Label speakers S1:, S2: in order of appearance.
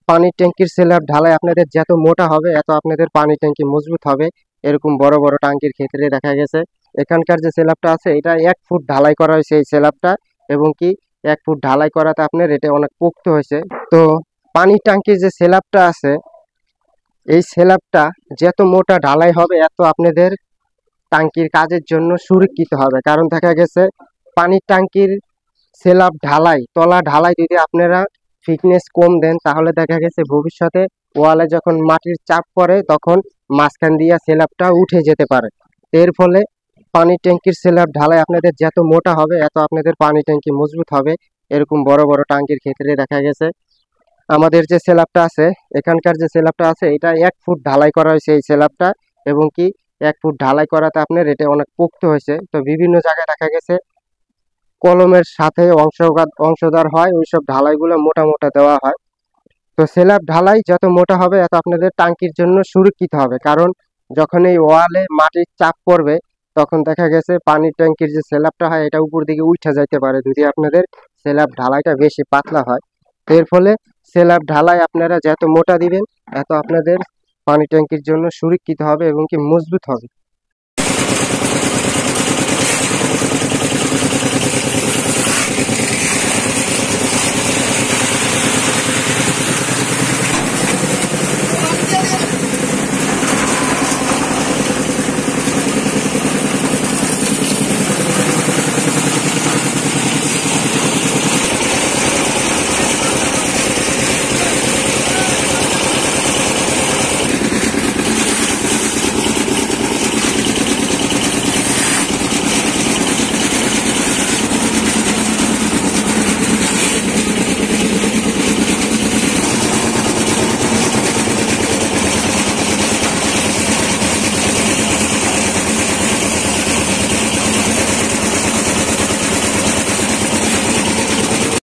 S1: পানির ট্যাঙ্কির স্ল্যাব ঢালাই আপনাদের যত মোটা হবে এত আপনাদের পানির ট্যাঙ্কি মজবুত হবে। এরকম বড় বড় টাঙ্কির ক্ষেত্রে দেখা গেছে এখানকার যে স্ল্যাবটা আছে এটা 1 ফুট ঢালাই করা হয়েছে এই স্ল্যাবটা, এবং কি 1 ফুট ঢালাই করাতে আপনার এটা অনেক পোক্ত হয়েছে। তো পানির ট্যাঙ্কির যে স্ল্যাবটা আছে এই স্ল্যাবটা যত মোটা ঢালাই হবে এত আপনাদের টাঙ্কির কাজের জন্য সুরক্ষিত হবে। কারণ দেখা গেছে পানির টাঙ্কির স্ল্যাব ঢালাই তলা ঢালাই যদি আপনারা থিকনেস কম দেন তাহলে দেখা গেছে ভবিষ্যতে ওয়ালে যখন মাটির চাপ পড়ে তখন মাঝখান দিয়ে স্ল্যাবটা উঠে যেতে পারে। এর ফলে পানির ট্যাঙ্কির স্ল্যাব ঢালাই আপনাদের যত মোটা হবে এত আপনাদের পানি ট্যাঙ্কি মজবুত হবে। এরকম বড় বড় টাঙ্কির ক্ষেত্রে দেখা গেছে আমাদের যে স্ল্যাবটা আছে এখানকার যে স্ল্যাবটা আছে এটা 1 ফুট ঢালাই করা হয়েছে এই স্ল্যাবটা, এবং কি 1 ফুট ঢালাই করাতে আপনার এটা অনেক পোক্ত হয়েছে। তো বিভিন্ন জায়গায় দেখা গেছে কলমের সাথে অংশদার হয় ওইসব ঢালাইগুলো মোটা মোটা দেওয়া হয়। তো স্ল্যাব ঢালাই যত মোটা হবে এত আপনাদের টাঙ্কির জন্য সুরক্ষিত হবে। কারণ যখন এই ওয়ালে মাটির চাপ পড়বে তখন দেখা গেছে পানির ট্যাঙ্কির যে স্ল্যাবটা হয় এটা উপর দিকে উঠে যাইতে পারে যদি আপনাদের স্ল্যাব ঢালাইটা বেশি পাতলা হয়। তো এর ফলে স্ল্যাব ঢালাই আপনারা যত মোটা দিবেন এত আপনাদের পানি ট্যাঙ্কির জন্য সুরক্ষিত হবে এবং কি মজবুত হবে।